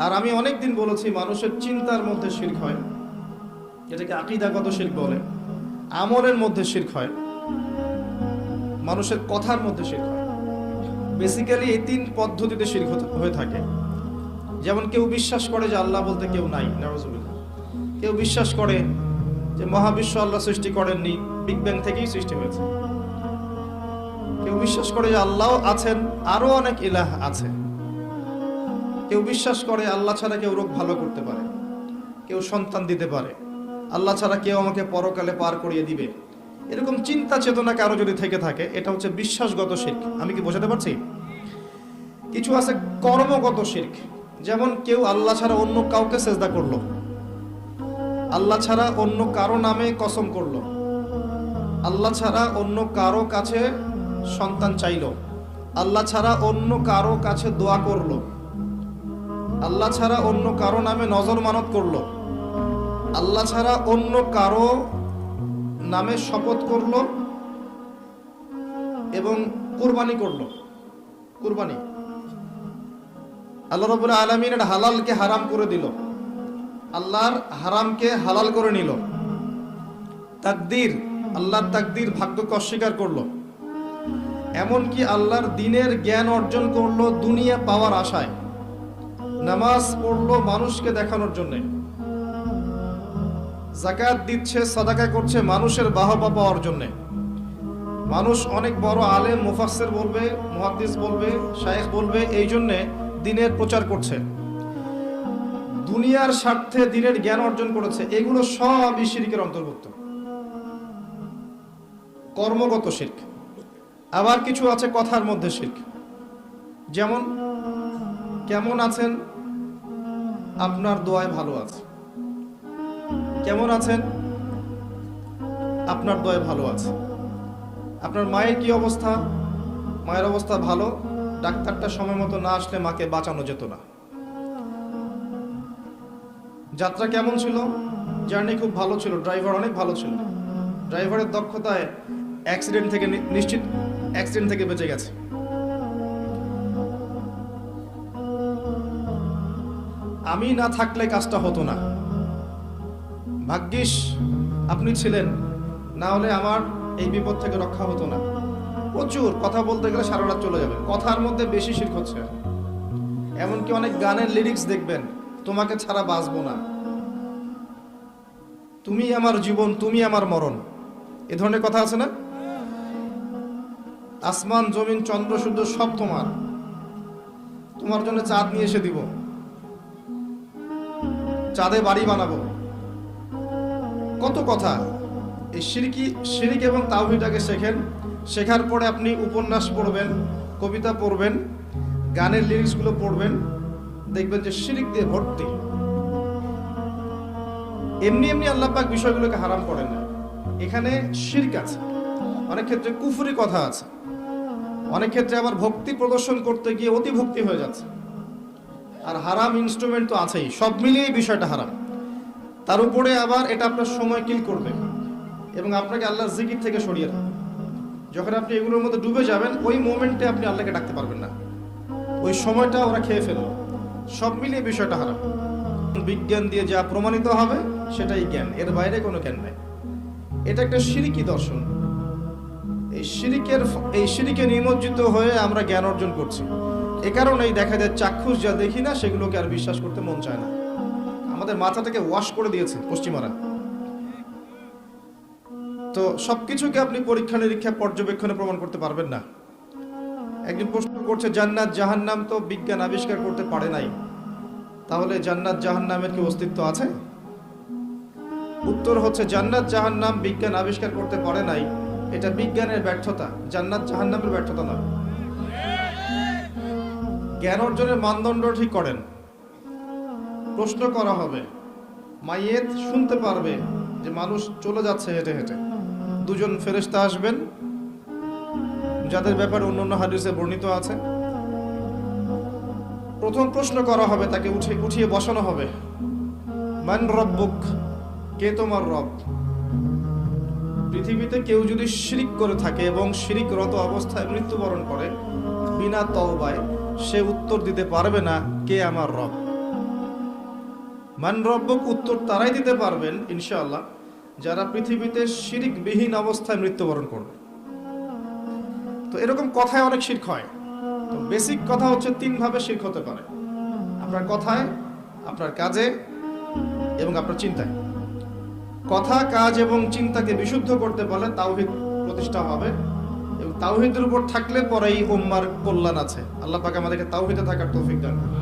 আর আমি অনেকদিন বলেছি, মানুষের চিন্তার মধ্যে শিরক হয়, যেটাকে আকীদাগত শিরক বলে। আমলের মধ্যে শিরক হয়, মানুষের কথার মধ্যে শিরক হয়। বেসিক্যালি এই তিন পদ্ধতিতে শিরক হয়ে থাকে। যেমন কেউ বিশ্বাস করে যে আল্লাহ বলতে কেউ নাই, নাউযুবিল্লাহ। কেউ বিশ্বাস করে যে মহাবিশ্ব আল্লাহ সৃষ্টি করেননি, বিগ ব্যাং থেকেই সৃষ্টি হয়েছে। কেউ বিশ্বাস করে যে আল্লাহ আছেন, আরো অনেক ইলাহ আছে। কেউ বিশ্বাস করে আল্লাহ ছাড়া কেউ রোগ ভালো করতে পারে, কেউ সন্তান দিতে পারে, আল্লাহ ছাড়া কেউ আমাকে পরকালে পার করিয়ে দিবে। এরকম চিন্তা চেতনা কারো যদি থেকে থাকে, এটা হচ্ছে বিশ্বাসগত শিরক। আমি কি বোঝাতে পারছি? কিছু আছে কর্মগত শিরক। যেমন কেউ আল্লাহ ছাড়া অন্য কাউকে সেজদা করলো, আল্লাহ ছাড়া অন্য কারো নামে কসম করলো, আল্লাহ ছাড়া অন্য কারো কাছে সন্তান চাইলো, আল্লাহ ছাড়া অন্য কারো কাছে দোয়া করলো, আল্লাহ ছাড়া অন্য কারো নামে নজর মানত করলো, আল্লাহ ছাড়া অন্য কারো নামে শপথ করলো এবং কুরবানি করলো। কুরবানি আল্লাহ রাব্বুল আলামিনের হালালকে হারাম করে দিল, আল্লাহর হারামকে হালাল করে নিল। তাকদীর, আল্লাহর তাকদীর, ভাগ্যকে অস্বীকার করলো। এমনকি আল্লাহর দ্বীনের জ্ঞান অর্জন করলো দুনিয়া পাওয়ার আশায়। নামাজ পড়লো মানুষকে দেখানোর জন্য, যাকাত দিচ্ছে, সাদাকা করছে মানুষের বাহবা পাওয়ার জন্য। মানুষ অনেক বড় আলেম, মুফাসসির বলবে, মুহাদ্দিস বলবে, শায়েখ বলবে, এই জন্য দ্বীনের প্রচার করছে, দুনিয়ার স্বার্থে দ্বীনের জ্ঞান অর্জন করেছে। এগুলো সবই শিরকের অন্তর্ভুক্ত, কর্মগত শিরক। আবার কিছু আছে কথার মধ্যে শিরক। যেমন, কেমন আছেন? আপনার দোয়ায় ভালো আছে। কেমন আছেন? আপনার দোয়ায় ভালো আছে। আপনার মায়ের কি অবস্থা? মায়ের অবস্থা ভালো, ডাক্তারটা সময় মতো না আসলে মাকে বাঁচানো যেত না। যাত্রা কেমন ছিল? জার্নি খুব ভালো ছিল, ড্রাইভার অনেক ভালো ছিল, ড্রাইভারের দক্ষতায় অ্যাক্সিডেন্ট থেকে নিশ্চিত, অ্যাক্সিডেন্ট থেকে বেঁচে গেছে। আমি না থাকলে কাজটা হতো না, ভাগ্যিস আপনি ছিলেন, না হলে আমার এই বিপদ থেকে রক্ষা হতো না। প্রচুর কথা বলতে গেলে সারা রাত চলে যাবে। কথার মধ্যে বেশি শিরক হচ্ছে। এমনকি অনেক গানের লিরিক্স দেখবেন, তোমাকে ছাড়া বাঁচবো না, তুমি আমার জীবন, তুমি আমার মরণ, এ ধরনের কথা আছে না? আসমান জমিন চন্দ্র সূর্য সব তোমার, তোমার জন্য চাঁদ নিয়ে এসে দিব, চাঁদে বাড়ি বানাবো। কত কথা। এই শিরক এবং তাওহীদটাকে শেখেন। শেখার পরে আপনি উপন্যাস পড়বেন, কবিতা পড়বেন, গানের লিরিক্সগুলো পড়বেন, দেখবেন যে শিরক দিয়ে ভর্তি। এমনি এমনি আল্লাহ পাক বিষয়গুলোকে হারাম করেন না, এখানে শিরক আছে। অনেক ক্ষেত্রে কুফরি কথা আছে, অনেক ক্ষেত্রে আবার ভক্তি প্রদর্শন করতে গিয়ে অতি ভক্তি হয়ে যাচ্ছে। আর হারাম ইনস্ট্রুমেন্ট তো আছেই, সব মিলিয়ে বিষয়টা হারাম। তার উপরে আবার এটা আপনার সময় কিল করবে এবং আপনাকে আল্লাহর জিকির থেকে সরিয়ে রাখবে। যখন আপনি এগুলোর মধ্যে ডুবে যাবেন, ওই মোমেন্টে আপনি আল্লাহকে ডাকতে পারবেন না, ওই সময়টা ওরা খেয়ে ফেললো। সব মিলিয়ে বিষয়টা হারাম। বিজ্ঞান দিয়ে যা প্রমাণিত হবে সেটাই জ্ঞান, এর বাইরে কোনো জ্ঞান নেই। এটা একটা শিরকি দর্শন। এই শিরকে নিমজ্জিত হয়ে আমরা জ্ঞান অর্জন করছি। এ কারণেই দেখা যায় চাক্ষুষ যা দেখি না সেগুলোকে আর বিশ্বাস করতে মন চায় না। আমাদের মাথাটাকে ওয়াশ করে দিয়েছে পশ্চিমারা। তো সবকিছুকে আপনি পরীক্ষা নিরীক্ষা পর্যবেক্ষণে প্রমাণ করতে পারবেন না। একজন প্রশ্ন করছে, জান্নাত জাহান্নাম তো বিজ্ঞান আবিষ্কার করতে পারে নাই, তাহলে জান্নাত জাহান্নামের কি অস্তিত্ব আছে? উত্তর হচ্ছে, জান্নাত জাহান্নাম বিজ্ঞান আবিষ্কার করতে পারে নাই, এটা বিজ্ঞানের ব্যর্থতা, জান্নাত জাহান্নামের ব্যর্থতা নয়। জ্ঞান অর্জনের মানদণ্ড ঠিক করেন। প্রশ্ন করা হবে, মাইয়েত শুনতে পারবে যে মানুষ চলে যাচ্ছে হেঁটে হেঁটে, দুজন ফেরেশতা আসবেন যাদের ব্যাপারে অন্যান্য হাদিসে বর্ণিত আছে। প্রথম প্রশ্ন করা হবে, তাকে উঠিয়ে বসানো হবে, মান রব্বুক, কে তোমার রব? পৃথিবীতে কেউ যদি শিরিক করে থাকে এবং শিরিকরত অবস্থায় মৃত্যুবরণ করে বিনা তওবায়, সে উত্তর দিতে পারবে না কে আমার রব। মান রব্বুক উত্তর তারাই দিতে পারবেন ইনশাআল্লাহ যারা পৃথিবীতে শিরকবিহীন অবস্থায় মৃত্যুবরণ করবে। তো এরকম কথায় অনেক শিরক হয়। তো বেসিক কথা হচ্ছে 3 ভাবে শিরক হতে পারে: আপনার কথায়, আপনার কাজে এবং আপনার চিন্তায়। কথা, কাজ এবং চিন্তাকে বিশুদ্ধ করতে পারলে তাওহীদ প্রতিষ্ঠা হবে, এবং তাওহীদের উপর থাকলে পরেই উম্মার কল্যাণ আছে। আল্লাহ পাক আমাদেরকে তাওহীদে থাকার তৌফিক দান করুন।